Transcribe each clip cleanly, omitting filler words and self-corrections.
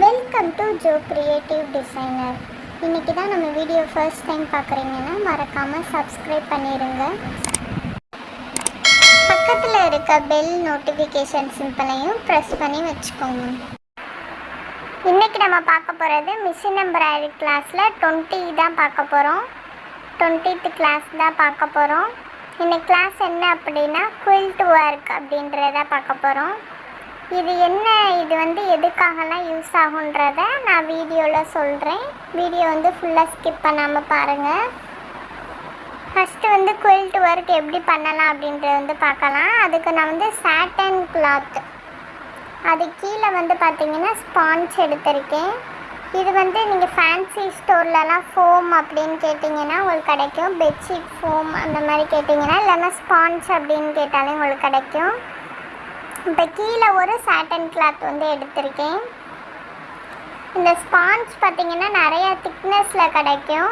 Welcome to Joe creative designer. இன்றைக்கி தான் நம்ம வீடியோ ஃபர்ஸ்ட் டைம் பார்க்குறீங்கன்னா மறக்காமல் சப்ஸ்கிரைப் பண்ணிடுங்க. பக்கத்தில் இருக்க பெல் நோட்டிஃபிகேஷன் சிம்பிளையும் ப்ரெஸ் பண்ணி வச்சுக்கோங்க. இன்றைக்கி நம்ம பார்க்க போகிறது மிஷின் எம்ப்ராய்டரி கிளாஸில் 20 தான் பார்க்க போகிறோம். 20th கிளாஸ் தான் பார்க்க போகிறோம். இன்றைக்கி கிளாஸ் என்ன அப்படின்னா குயில்ட் ஒர்க் அப்படின்றத பார்க்க போகிறோம். இது எதுக்காகலாம் யூஸ் ஆகுன்றத நான் வீடியோவில் சொல்கிறேன். வீடியோ ஃபுல்லாக ஸ்கிப் பண்ணாமல் பாருங்கள். ஃபஸ்ட்டு குயில்ட் ஒர்க் எப்படி பண்ணலாம் அப்படின்றத பார்க்கலாம். அதுக்கு நான் சாட்டன் கிளாத், அது கீழே பார்த்தீங்கன்னா ஸ்பாஞ்ச் எடுத்திருக்கேன். இது நீங்கள் ஃபேன்சி ஸ்டோர்லலாம் ஃபோம் அப்படின்னு கேட்டிங்கன்னா உங்களுக்கு கிடைக்கும். பெட்ஷீட் ஃபோம் அந்த மாதிரி கேட்டிங்கன்னா, இல்லைன்னா ஸ்பாஞ்ச் அப்படின்னு கேட்டாலே உங்களுக்கு கிடைக்கும். இப்போ கீழே ஒரு சாட்டன் கிளாத் எடுத்திருக்கேன். இந்த ஸ்பாஞ்ச் பார்த்திங்கன்னா நிறையா திக்னஸில் கிடைக்கும்.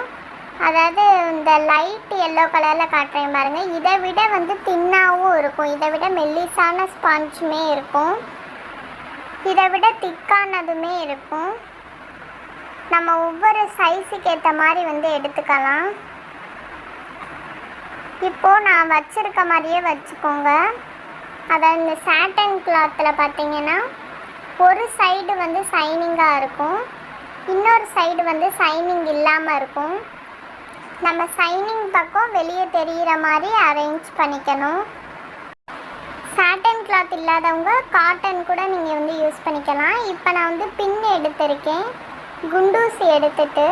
அதாவது இந்த லைட் எல்லோ கலரில் காட்டுறேன் பாருங்கள். இதை விட தின்னாகவும் இருக்கும். இதை விட மெல்லிசான ஸ்பாஞ்சுமே இருக்கும். இதை விட திக்கானதுமே இருக்கும். நம்ம ஒவ்வொரு சைஸுக்கு ஏற்ற மாதிரி எடுத்துக்கலாம். இப்போது நான் வச்சுருக்க மாதிரியே வச்சுக்கோங்க. அதாவது இந்த சாட்டன் கிளாத்தில் பார்த்தீங்கன்னா ஒரு சைடு சைனிங்காக இருக்கும், இன்னொரு சைடு சைனிங் இல்லாமல் இருக்கும். நம்ம சைனிங் பக்கம் வெளியே தெரிகிற மாதிரி அரேஞ்ச் பண்ணிக்கணும். சாட்டன் கிளாத் இல்லாதவங்க காட்டன் கூட நீங்கள் யூஸ் பண்ணிக்கலாம். இப்போ நான் பின் எடுத்திருக்கேன். குண்டூசி எடுத்துட்டு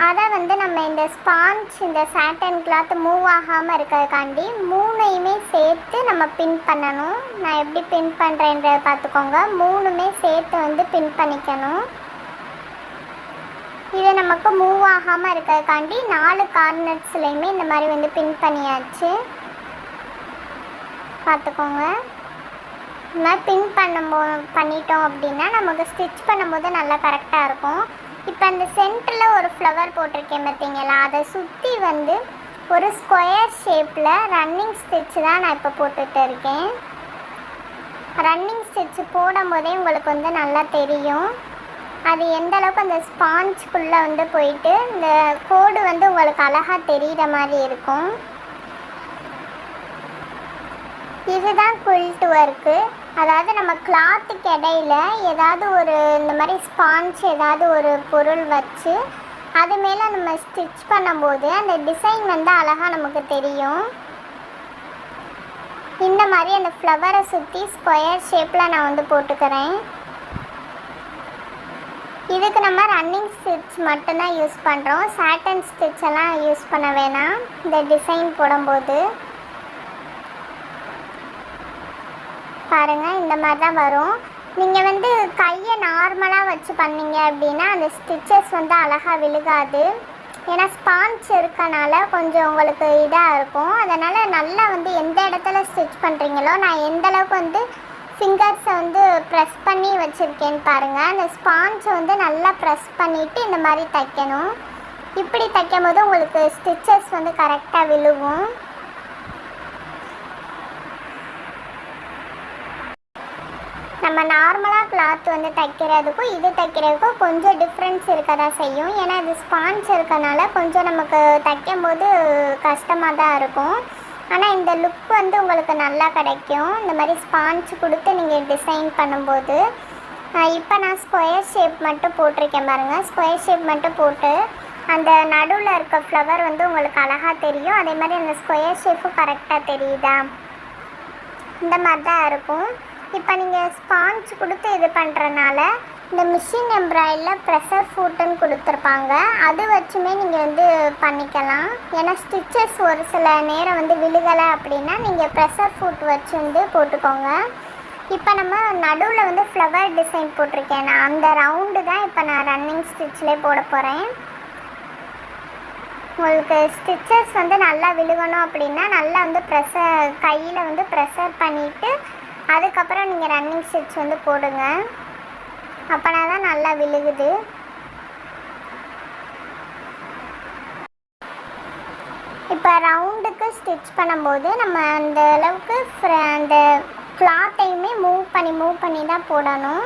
அதை நம்ம இந்த ஸ்பாஞ்ச், இந்த சாட்டன் கிளாத் மூவ் ஆகாமல் இருக்கிறதுக்காண்டி மூணையுமே சேர்த்து நம்ம பின் பண்ணணும். நான் எப்படி பின் பண்ணுறேன்றதை பார்த்துக்கோங்க. மூணுமே சேர்த்து பின் பண்ணிக்கணும். இது நமக்கு மூவ் ஆகாமல் இருக்கிறதுக்காண்டி 4 கார்னர்ஸ்லையுமே இந்த மாதிரி பின் பண்ணியாச்சு. பார்த்துக்கோங்க. இந்த மாதிரி பின் பண்ணிட்டோம் அப்படின்னா நமக்கு ஸ்டிச் பண்ணும்போது நல்லா கரெக்டாக இருக்கும். இப்போ அந்த சென்டரில் ஒரு ஃப்ளவர் போட்டிருக்கேன் பார்த்தீங்களா, அதை சுற்றி ஒரு ஸ்கொயர் ஷேப்பில் ரன்னிங் ஸ்டிச் தான் நான் இப்போ போட்டுட்டு இருக்கேன். ரன்னிங் ஸ்டிச் போடும் போதே உங்களுக்கு நல்லா தெரியும் அது எந்த அளவுக்கு அந்த ஸ்பாஞ்சுக்குள்ளே போயிட்டு இந்த கோடு உங்களுக்கு அழகாக தெரிகிற மாதிரி இருக்கும். இதுதான் குயில்ட் ஒர்க்கு. அதாவது நம்ம கிளாத்துக்கு இடையில ஏதாவது ஒரு இந்த மாதிரி ஸ்பாஞ்ச் ஏதாவது ஒரு பொருள் வச்சு அது மேலே நம்ம ஸ்டிச் பண்ணும்போது அந்த டிசைன் அழகாக நமக்கு தெரியும். இந்த மாதிரி அந்த ஃப்ளவரை சுற்றி ஸ்கொயர் ஷேப்பில் நான் போட்டுக்கிறேன். இதுக்கு நம்ம ரன்னிங் ஸ்டிச் மட்டும்தான் யூஸ் பண்ணுறோம். சாட்டன் ஸ்டிச்செல்லாம் யூஸ் பண்ண வேணாம் இந்த டிசைன் போடும்போது. பாருங்கள், இந்த மாதிரி தான் வரும். நீங்கள் கையை நார்மலாக வச்சு பண்ணிங்க அப்படின்னா அந்த ஸ்டிச்சஸ் அழகாக விழுகாது. ஏன்னா ஸ்பாஞ்ச் இருக்கனால கொஞ்சம் உங்களுக்கு இதாக இருக்கும். அதனால் நல்லா எந்த இடத்துல ஸ்டிச் பண்ணுறீங்களோ, நான் எந்த அளவுக்கு ஃபிங்கர்ஸை ப்ரெஸ் பண்ணி வச்சுருக்கேன்னு பாருங்கள். அந்த ஸ்பாஞ்சை நல்லா ப்ரெஸ் பண்ணிவிட்டு இந்த மாதிரி தைக்கணும். இப்படி தைக்கும் போது உங்களுக்கு ஸ்டிச்சஸ் கரெக்டாக விழுகும். நம்ம நார்மலாக கிளாத் தைக்கிறதுக்கும் இது தைக்கிறதுக்கும் கொஞ்சம் டிஃப்ரென்ஸ் இருக்க தான் செய்யும். ஏன்னா இது ஸ்பாஞ்ச் இருக்கனால கொஞ்சம் நமக்கு தைக்கும் போது கஷ்டமாக தான் இருக்கும். ஆனால் இந்த லுக் உங்களுக்கு நல்லா கிடைக்கும் இந்த மாதிரி ஸ்பாஞ்ச் கொடுத்து நீங்கள் டிசைன் பண்ணும்போது. இப்போ நான் ஸ்கொயர் ஷேப் மட்டும் போட்டிருக்கேன் பாருங்கள். ஸ்கொயர் ஷேப் மட்டும் போட்டு அந்த நடுவில் இருக்க ஃப்ளவர் உங்களுக்கு அழகாக தெரியும். அதே மாதிரி அந்த ஸ்கொயர் ஷேப்பும் கரெக்டாக தெரியுதா, இந்த மாதிரி தான் இருக்கும். இப்போ நீங்கள் ஸ்பாஞ்ச் கொடுத்து இது பண்ணுறனால இந்த மிஷின் எம்ப்ராய்டரியில் ப்ரெஷர் ஃபுட்டுன்னு கொடுத்துருப்பாங்க. அது வச்சுமே நீங்கள் பண்ணிக்கலாம். ஏன்னா ஸ்டிச்சஸ் ஒரு சில நேரம் விழுகலை அப்படின்னா நீங்கள் ப்ரெஷர் ஃபுட் வச்சு போட்டுக்கோங்க. இப்போ நம்ம நடுவில் ஃப்ளவர் டிசைன் போட்டிருக்கேன். நான் அந்த ரவுண்டு தான் இப்போ நான் ரன்னிங் ஸ்டிச்சிலே போட போகிறேன். உங்களுக்கு ஸ்டிச்சஸ் நல்லா விழுகணும் அப்படின்னா நல்லா கையில் ப்ரெஷர் பண்ணிவிட்டு அதுக்கப்புறம் நீங்கள் ரன்னிங் ஸ்டிச் போடுங்க. அப்போனா தான் நல்லா விழுகுது. இப்போ ரவுண்டுக்கு ஸ்டிச் பண்ணும்போது நம்ம அந்த அளவுக்கு அந்த கிளாத்தையுமே மூவ் பண்ணி தான் போடணும்.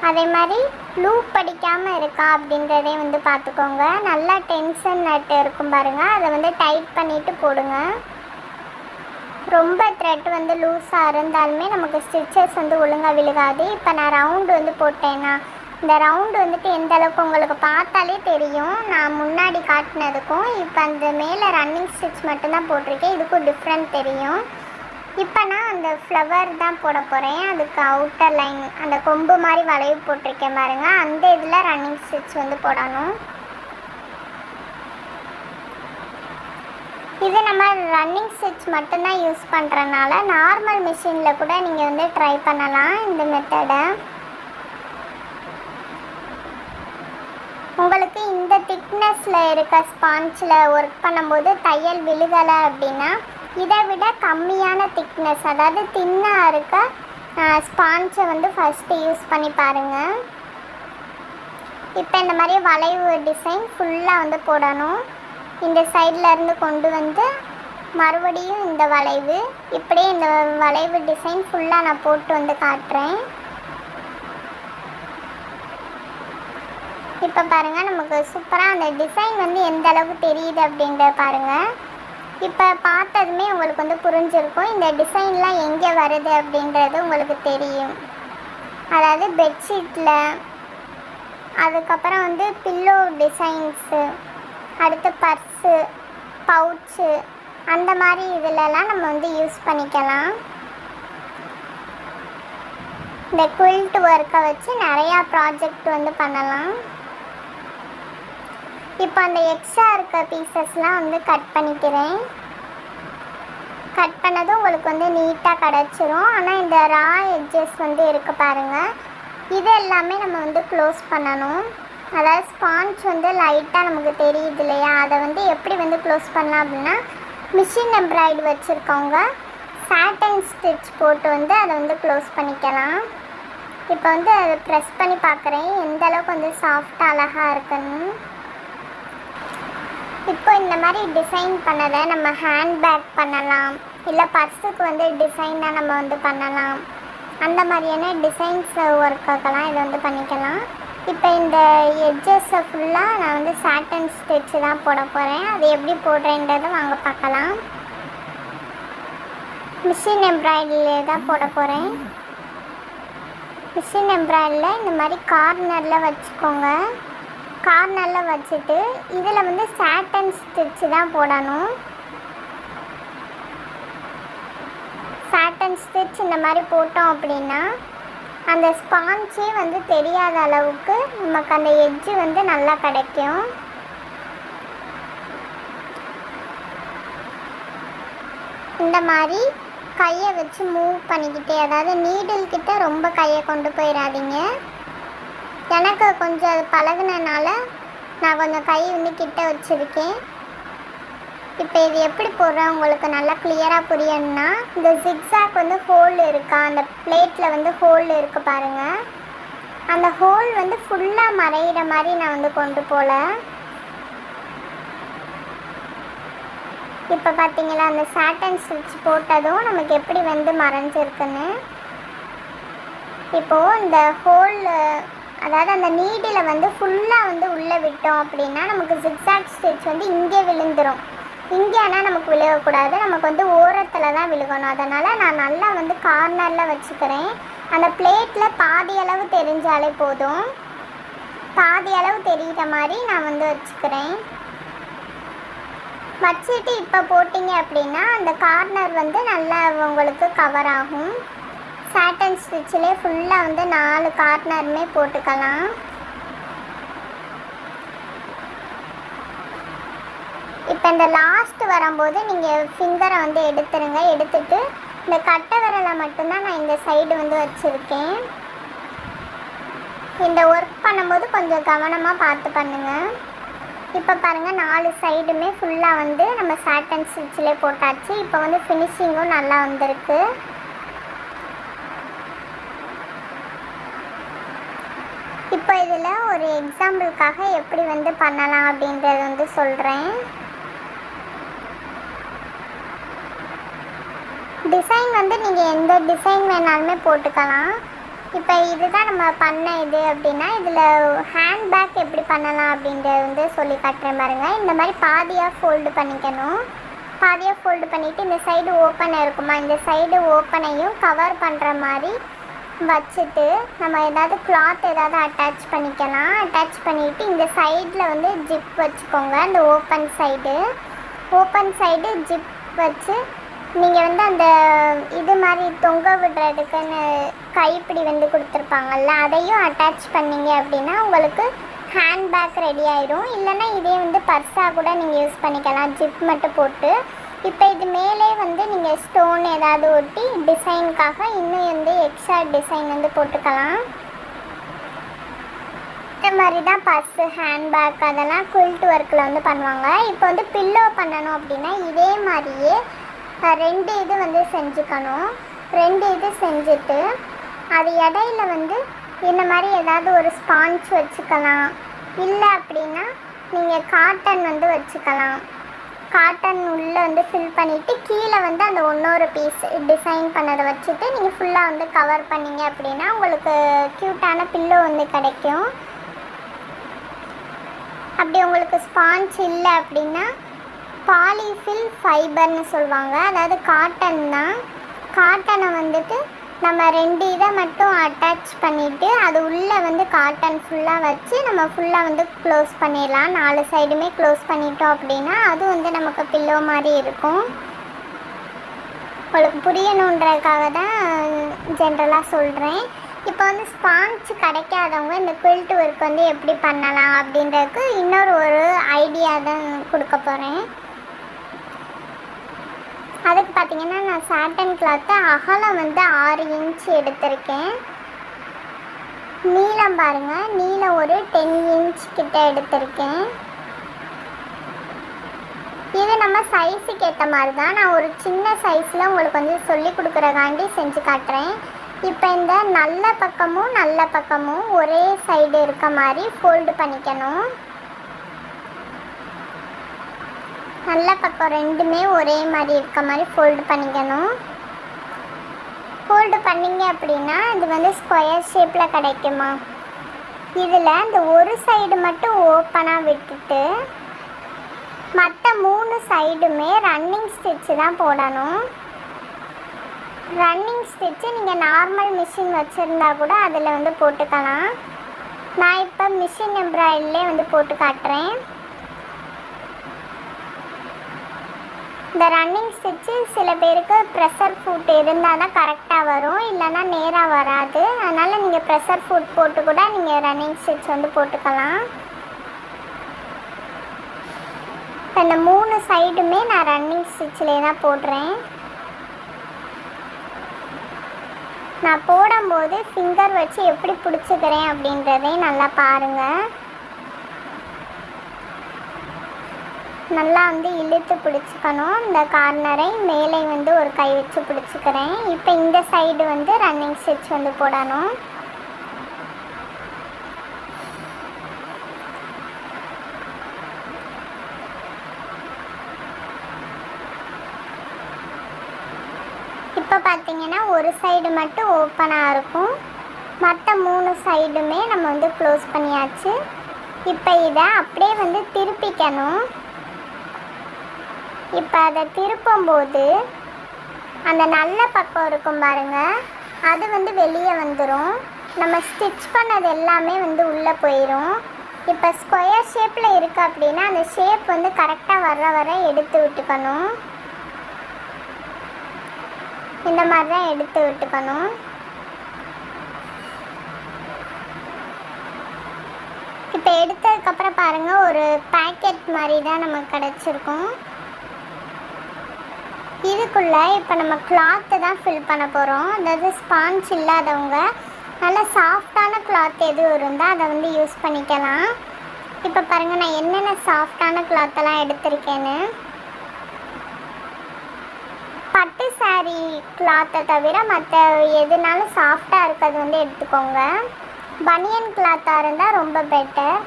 அதே மாதிரி லூப் படிக்காமல் இருக்கா அப்படின்றதையும் வந்து பார்த்துக்கோங்க. நல்லா டென்ஷன் நட்டு இருக்கும் பாருங்கள், அதை வந்து டைட் பண்ணிவிட்டு போடுங்க. ரொம்ப த்ரெட் வந்து லூஸாக இருந்தாலுமே நமக்கு ஸ்டிச்சஸ் வந்து ஒழுங்காக விழுகாது. இப்போ நான் ரவுண்டு வந்து போட்டேன்னா இந்த ரவுண்டு வந்துட்டு எந்த அளவுக்கு உங்களுக்கு பார்த்தாலே தெரியும். நான் முன்னாடி காட்டினதுக்கும் இப்போ அந்த மேலே ரன்னிங் ஸ்டிச் மட்டும்தான் போட்டிருக்கேன், இதுக்கும் டிஃப்ரெண்ட் தெரியும். இப்போ நான் அந்த ஃப்ளவர் தான் போட போகிறேன். அதுக்கு அவுட்டர் லைன் அந்த கொம்பு மாதிரி வளைவு போட்டிருக்கேன் பாருங்கள், அந்த இதில் ரன்னிங் ஸ்டிச் வந்து போடணும். இது நம்ம ரன்னிங் ஸ்டிச் மட்டும்தான் யூஸ் பண்ணுறனால நார்மல் மிஷினில் கூட நீங்கள் வந்து ட்ரை பண்ணலாம் இந்த மெத்தடை. உங்களுக்கு இந்த திக்னஸில் இருக்க ஸ்பாஞ்சில் ஒர்க் பண்ணும்போது தையல் விழுகலை அப்படின்னா இதை விட கம்மியான திக்னஸ், அதாவது தின்னாக இருக்க ஸ்பாஞ்சை வந்து ஃபஸ்ட்டு யூஸ் பண்ணி பாருங்கள். இப்போ இந்த மாதிரி வளைவு டிசைன் ஃபுல்லாக வந்து போடணும். இந்த சைடில் இருந்து கொண்டு வந்து மறுபடியும் இந்த வளைவு, இப்படியே இந்த வளைவு டிசைன் ஃபுல்லாக நான் போட்டு வந்து காட்டுறேன். இப்போ பாருங்கள், நமக்கு சூப்பராக அந்த டிசைன் வந்து எந்த அளவுக்கு தெரியுது அப்படின்றத பாருங்கள். இப்போ பார்த்ததுமே உங்களுக்கு வந்து புரிஞ்சிருக்கும் இந்த டிசைன்லாம் எங்கே வருது அப்படின்றது உங்களுக்கு தெரியும். அதாவது பெட்ஷீட்டில், அதுக்கப்புறம் வந்து பில்லோ டிசைன்ஸு, அடுத்து பர்ஸு, பவுச்சு, அந்த மாதிரி இதிலலாம் நம்ம வந்து யூஸ் பண்ணிக்கலாம். இந்த குயில்ட் ஒர்க்கை வச்சு நிறையா ப்ராஜெக்ட் வந்து பண்ணலாம். இப்போ அந்த எக்ஸ்ட்ரா இருக்க பீசஸ்லாம் வந்து கட் பண்ணிக்கிறேன். கட் பண்ணதும் உங்களுக்கு வந்து நீட்டாக கிடச்சிரும். ஆனால் இந்த ரா எட்ஜஸ் வந்து இருக்குது பாருங்கள், இது எல்லாமே நம்ம வந்து க்ளோஸ் பண்ணணும். அதாவது ஸ்பாஞ்ச் வந்து லைட்டாக நமக்கு தெரியுது இல்லையா, அதை வந்து எப்படி வந்து க்ளோஸ் பண்ணலாம் அப்படின்னா மிஷின் எம்ப்ராய்டு வச்சுருக்கவங்க சாட்டன் ஸ்டிச் போட்டு வந்து அதை வந்து க்ளோஸ் பண்ணிக்கலாம். இப்போ வந்து அதை ப்ரெஸ் பண்ணி பார்க்குறேன் எந்த அளவுக்கு வந்து சாஃப்டாக அழகாக இருக்குன்னு. இப்போ இந்த மாதிரி டிசைன் பண்ணதை நம்ம ஹேண்ட்பேக் பண்ணலாம், இல்லை பர்ஸுக்கு வந்து டிசைனாக நம்ம வந்து பண்ணலாம். அந்த மாதிரியான டிசைன்ஸ் ஒர்க்குக்கெல்லாம் இதை வந்து பண்ணிக்கலாம். இப்போ இந்த எட்ஜஸை ஃபுல்லாக நான் வந்து சாட்டன் ஸ்டிச்சு தான் போட போகிறேன். அது எப்படி போடுறேன்றதை வாங்க பார்க்கலாம். மிஷின் எம்ப்ராய்டரியிலே தான் போட போகிறேன். மிஷின் எம்ப்ராய்டரியில் இந்த மாதிரி கார்னரில் வச்சுக்கோங்க. கார்னரில் வச்சுட்டு இதில் வந்து சாட்டன் ஸ்டிச்சு தான் போடணும். சாட்டன் ஸ்டிச் இந்த மாதிரி போட்டோம் அப்படின்னா அந்த ஸ்பாஞ்சே வந்து தெரியாத அளவுக்கு நமக்கு அந்த எட்ஜு வந்து நல்லா கிடைக்கும். இந்த மாதிரி கையை வச்சு மூவ் பண்ணிக்கிட்டே, அதாவது நீடில் கிட்ட ரொம்ப கையை கொண்டு போயிடாதீங்க. எனக்கு கொஞ்சம் அது பழகுனனால நான் கொஞ்சம் கை வந்து கிட்ட வச்சுருக்கேன். இப்போ இது எப்படி போடுறேன் உங்களுக்கு நல்லா கிளியராக புரியணும்னா, இந்த ஜிக்ஸாக் வந்து ஹோல் இருக்கா, அந்த பிளேட்டில் வந்து ஹோல் இருக்குது பாருங்கள், அந்த ஹோல் வந்து ஃபுல்லாக மறையிற மாதிரி நான் வந்து கொண்டு போகல. இப்போ பார்த்தீங்களா அந்த சாட்டன் ஸ்டிச் போட்டதும் நமக்கு எப்படி வந்து மறைஞ்சிருக்குன்னு. இப்போது இந்த ஹோல், அதாவது அந்த நீடில் வந்து ஃபுல்லாக வந்து உள்ளே விட்டோம் அப்படின்னா நமக்கு ஜிக்ஸாக் ஸ்டிச் வந்து இங்கே விழுந்துடும். இங்கே ஆனால் நமக்கு விழுகக்கூடாது, நமக்கு வந்து ஓரத்தில் தான் விழுகணும். அதனால் நான் நல்லா வந்து கார்னரில் வச்சுக்கிறேன். அந்த பிளேட்டில் பாதி அளவு தெரிஞ்சாலே போதும், பாதி அளவு தெரிகிற மாதிரி நான் வந்து வச்சுக்கிறேன். வச்சுட்டு இப்போ போட்டிங்க அப்படின்னா அந்த கார்னர் வந்து நல்லா உங்களுக்கு கவர் ஆகும். சாட்டன் ஸ்டிச்சிலே ஃபுல்லாக வந்து 4 கார்னருமே போட்டுக்கலாம். இப்போ இந்த லாஸ்ட் வரும்போது நீங்கள் ஃபிங்கரை வந்து எடுத்துருங்க. எடுத்துட்டு இந்த கட்டை விரலை மட்டும்தான் நான் இந்த சைடு வந்து வச்சுருக்கேன். இந்த ஒர்க் பண்ணும்போது கொஞ்சம் கவனமாக பார்த்து பண்ணுங்கள். இப்போ பாருங்கள் 4 சைடுமே ஃபுல்லாக வந்து நம்ம சாட்டன் ஸ்டிச்சிலே போட்டாச்சு. இப்போ வந்து ஃபினிஷிங்கும் நல்லா வந்திருக்கு. இப்போ இதில் ஒரு எக்ஸாம்பிளுக்காக எப்படி வந்து பண்ணலாம் அப்படின்றது வந்து சொல்கிறேன். டிசைன் வந்து நீங்கள் எந்த டிசைன் வேணாலுமே போட்டுக்கலாம். இப்போ இதுதான் நம்ம பண்ண இது அப்படின்னா இதில் ஹேண்ட் பேக் எப்படி பண்ணலாம் அப்படின்றது வந்து சொல்லி காட்டுறேன் பாருங்கள். இந்த மாதிரி பாதியாக ஃபோல்டு பண்ணிக்கணும். பாதியாக ஃபோல்டு பண்ணிவிட்டு இந்த சைடு ஓப்பன் இருக்குமா, இந்த சைடு ஓப்பனையும் கவர் பண்ணுற மாதிரி வச்சுட்டு நம்ம ஏதாவது கிளாத் ஏதாவது அட்டாச் பண்ணிக்கலாம். அட்டாச் பண்ணிவிட்டு இந்த சைடில் வந்து ஜிப் வச்சுக்கோங்க. அந்த ஓப்பன் சைடு ஜிப் வச்சு நீங்கள் வந்து அந்த இது மாதிரி தொங்க விடுறதுக்குன்னு கைப்பிடி வந்து கொடுத்துருப்பாங்கல்ல, அதையும் அட்டாச் பண்ணிங்க அப்படின்னா உங்களுக்கு ஹேண்ட் பேக் ரெடி ஆயிடும். இல்லைன்னா இதே வந்து பர்ஸாக கூட நீங்கள் யூஸ் பண்ணிக்கலாம், ஜிப் மட்டும் போட்டு. இப்போ இது மேலே வந்து நீங்கள் ஸ்டோன் ஏதாவது ஒட்டி டிசைனுக்காக இன்னும் வந்து எக்ஸ்ட்ரா டிசைன் வந்து போட்டுக்கலாம். இந்த மாதிரி தான் பர்ஸு, ஹேண்ட் பேக் அதெல்லாம் குயில்ட் ஒர்க்கில் வந்து பண்ணுவாங்க. இப்போ வந்து பில்லோ பண்ணணும் அப்படின்னா இதே மாதிரியே 2 இது வந்து செஞ்சுக்கணும். 2 இது செஞ்சுட்டு அது இடையில வந்து இந்த மாதிரி ஏதாவது ஒரு ஸ்பாஞ்ச் வச்சுக்கலாம். இல்லை அப்படின்னா நீங்கள் காட்டன் வந்து வச்சுக்கலாம். காட்டன் உள்ளே வந்து ஃபில் பண்ணிவிட்டு கீழே வந்து அந்த இன்னொரு பீஸ் டிசைன் பண்ணதை வச்சுட்டு நீங்கள் ஃபுல்லாக வந்து கவர் பண்ணிங்க அப்படின்னா உங்களுக்கு க்யூட்டான பில்லோ வந்து கிடைக்கும். அப்படி உங்களுக்கு ஸ்பாஞ்ச் இல்லை அப்படின்னா பாலிஃபில் ஃபைபர்னு சொல்லுவாங்க, அதாவது காட்டன் தான். காட்டனை வந்துட்டு நம்ம 2 இதை மட்டும் அட்டாச் பண்ணிவிட்டு அது உள்ளே வந்து காட்டன் ஃபுல்லாக வச்சு நம்ம ஃபுல்லாக வந்து க்ளோஸ் பண்ணிடலாம். 4 சைடுமே க்ளோஸ் பண்ணிட்டோம் அப்படின்னா அது வந்து நமக்கு பில்லோ மாதிரி இருக்கும். உங்களுக்கு புரியணுன்றதுக்காக தான் ஜென்ரலாக சொல்கிறேன். இப்போ வந்து ஸ்பாஞ்ச் கிடைக்காதவங்க இந்த குயில்ட் ஒர்க் வந்து எப்படி பண்ணலாம் அப்படின்றதுக்கு இன்னொரு ஐடியா தான் கொடுக்க போகிறேன். அதுக்கு பார்த்தீங்கன்னா நான் சாட்டன் கிளாத்து அகலம் வந்து 6 இன்ச் எடுத்திருக்கேன். நீளம் பாருங்கள், நீளம் ஒரு 10 இன்ச் கிட்ட எடுத்திருக்கேன். இது நம்ம சைஸுக்கு ஏற்ற மாதிரி தான். நான் ஒரு சின்ன சைஸில் உங்களுக்கு வந்து சொல்லி கொடுக்குறக்காண்டி செஞ்சு காட்டுறேன். இப்போ இந்த நல்ல பக்கமும் ஒரே சைடு இருக்க மாதிரி ஃபோல்டு பண்ணிக்கணும். நல்ல பக்கம் 2மே ஒரே மாதிரி இருக்க மாதிரி ஃபோல்டு பண்ணிக்கணும். ஃபோல்டு பண்ணிங்க அப்படின்னா இது வந்து ஸ்கொயர் ஷேப்பில் கிடைக்குமா. இதில் இந்த ஒரு சைடு மட்டும் ஓப்பனாக விட்டுட்டு மற்ற 3 சைடுமே ரன்னிங் ஸ்டிச்சு தான் போடணும். ரன்னிங் ஸ்டிச்சு நீங்கள் நார்மல் மிஷின் வச்சுருந்தா கூட அதில் வந்து போட்டுக்கலாம். நான் இப்போ மிஷின் எம்ப்ராய்டரிலே வந்து போட்டு காட்டுறேன். இந்த ரன்னிங் ஸ்டிச்சு சில பேருக்கு ப்ரெஷர் ஃபுட் இருந்தால் தான் கரெக்டாக வரும், இல்லைன்னா நேராக வராது. அதனால் நீங்கள் ப்ரெஷர் ஃபுட் போட்டு கூட நீங்கள் ரன்னிங் ஸ்டிச் வந்து போட்டுக்கலாம். இந்த 3 சைடுமே நான் ரன்னிங் ஸ்டிச்சிலே தான் போடுறேன். நான் போடும்போது ஃபிங்கர் வச்சு எப்படி பிடிச்சிக்கிறேன் அப்படின்றதையும் நல்லா பாருங்கள். நல்லா வந்து இழுத்து பிடிச்சிக்கணும். இந்த கார்னரை மேலே வந்து ஒரு கை வச்சு பிடிச்சிக்கிறேன். இப்போ இந்த சைடு வந்து ரன்னிங் ஸ்டிச் வந்து போடணும். இப்போ பார்த்தீங்கன்னா ஒரு சைடு மட்டும் ஓப்பனாக இருக்கும், மற்ற 3 சைடுமே நம்ம வந்து க்ளோஸ் பண்ணியாச்சு. இப்போ இதை அப்படியே வந்து திருப்பிக்கணும். இப்போ அதை திருப்பும்போது அந்த நல்ல பக்கம் இருக்கும் பாருங்கள், அது வந்து வெளியே வந்துடும். நம்ம ஸ்டிச் பண்ணது எல்லாமே வந்து உள்ளே போயிடும். இப்போ ஸ்கொயர் ஷேப்பில் இருக்குது அப்படின்னா அந்த ஷேப் வந்து கரெக்டாக வர எடுத்து விட்டுக்கணும். இந்த மாதிரி தான் எடுத்து விட்டுக்கணும். இப்போ எடுத்ததுக்கப்புறம் பாருங்கள், ஒரு பேக்கெட் மாதிரி தான் நமக்கு கிடச்சிருக்கும். இதுக்குள்ளே இப்போ நம்ம கிளாத்து தான் ஃபில் பண்ண போகிறோம். அதாவது ஸ்பாஞ்ச் இல்லாதவங்க நல்லா சாஃப்டான கிளாத் எதுவும் இருந்தால் அதை வந்து யூஸ் பண்ணிக்கலாம். இப்போ பாருங்கள் நான் என்னென்ன சாஃப்டான கிளாத்தெல்லாம் எடுத்திருக்கேன்னு. பட்டு சாரீ கிளாத்தை தவிர மற்ற எதுனாலும் சாஃப்டாக இருக்கிறது வந்து எடுத்துக்கோங்க. பனியன் கிளாத்தாக இருந்தால் ரொம்ப பெட்டர்.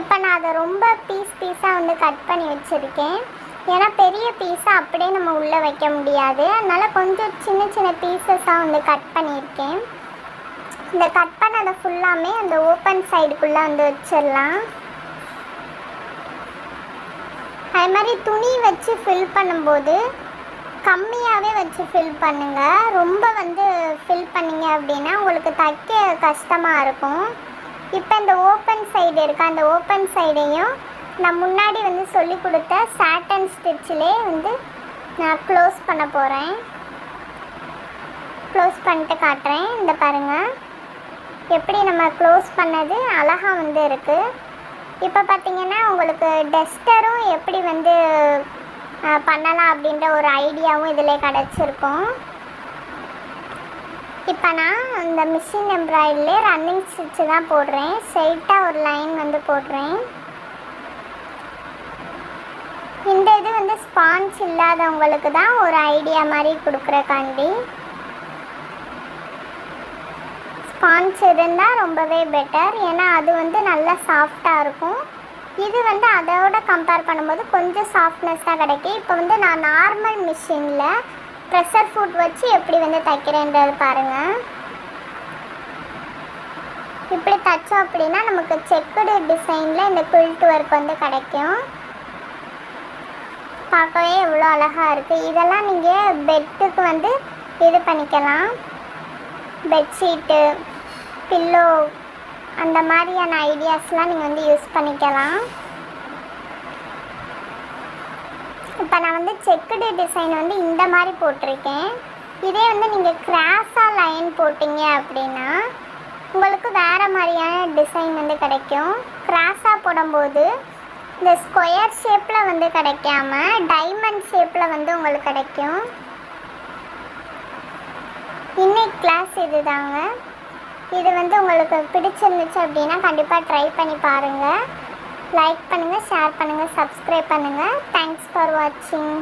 இப்போ நான் அதை ரொம்ப பீஸாக வந்து கட் பண்ணி வச்சுருக்கேன். ஏன்னா பெரிய பீஸை அப்படியே நம்ம உள்ளே வைக்க முடியாது, அதனால் கொஞ்சம் சின்ன பீசஸாக வந்து கட் பண்ணியிருக்கேன். இந்த கட் பண்ணதை ஃபுல்லாமே அந்த ஓப்பன் சைடுக்குள்ளே வந்து வச்சிடலாம். அது மாதிரி துணி வச்சு ஃபில் பண்ணும்போது கம்மியாகவே வச்சு ஃபில் பண்ணுங்கள். ரொம்ப வந்து ஃபில் பண்ணிங்க அப்படின்னா உங்களுக்கு தைக்க கஷ்டமாக இருக்கும். இப்போ இந்த ஓப்பன் சைடு இருக்க அந்த ஓப்பன் சைடையும் நான் முன்னாடி வந்து சொல்லி கொடுத்த சாட்டன் ஸ்டிச்சிலே வந்து நான் க்ளோஸ் பண்ண போகிறேன். க்ளோஸ் பண்ணிட்டு காட்டுறேன். இந்த பாருங்கள் எப்படி நம்ம க்ளோஸ் பண்ணது அழகாக வந்து இருக்குது. இப்போ பார்த்திங்கன்னா உங்களுக்கு டஸ்டரும் எப்படி வந்து பண்ணலாம் அப்படின்ற ஒரு ஐடியாவும் இதில் கிடச்சிருக்கும். இப்போ நான் இந்த மிஷின் எம்ப்ராய்டரிலே ரன்னிங் ஸ்டிச்சு தான் போடுறேன். ஸ்ட்ரைட்டாக ஒரு லைன் வந்து போடுறேன். இந்த இது வந்து ஸ்பான்ச் இல்லாதவங்களுக்கு தான் ஒரு ஐடியா மாதிரி கொடுக்குறக்காண்டி. ஸ்பான்ச் இருந்தால் ரொம்பவே பெட்டர். ஏன்னா அது வந்து நல்லா சாஃப்டாக இருக்கும். இது வந்து அதோட கம்பேர் பண்ணும்போது கொஞ்சம் சாஃப்ட்னஸ் தான் கிடைக்கும். இப்போ வந்து நான் நார்மல் மிஷினில் ப்ரெஷர் ஃபுட் வச்சு எப்படி வந்து தைக்கிறேன்றது பாருங்கள். இப்படி தைச்சோம் அப்படின்னா நமக்கு செக்குடு டிசைனில் இந்த குயில்ட் ஒர்க் வந்து கிடைக்கும். பார்க்கவே எவ்வளோ அழகாக இருக்குது. இதெல்லாம் நீங்கள் பெட்டுக்கு வந்து இது பண்ணிக்கலாம். பெட்ஷீட்டு, பில்லோ அந்த மாதிரியான ஐடியாஸ்லாம் நீங்கள் வந்து யூஸ் பண்ணிக்கலாம். இப்போ நான் வந்து செக்குடு டிசைன் வந்து இந்த மாதிரி போட்டிருக்கேன். இதே வந்து நீங்கள் கிராஸாக லைன் போட்டிங்க அப்படின்னா உங்களுக்கு வேறு மாதிரியான டிசைன் வந்து கிடைக்கும். கிராஸாக போடும்போது இந்த ஸ்கொயர் ஷேப்பில் வந்து கிடைக்காம டைமண்ட் ஷேப்பில் வந்து உங்களுக்கு கிடைக்கும். இன்னைக்கு கிளாஸ் இது தாங்க. இது வந்து உங்களுக்கு பிடிச்சிருந்துச்சு அப்படின்னா கண்டிப்பாக ட்ரை பண்ணி பாருங்கள். லைக் பண்ணுங்கள், ஷேர் பண்ணுங்கள், சப்ஸ்கிரைப் பண்ணுங்கள். தேங்க்ஸ் ஃபார் வாட்சிங்.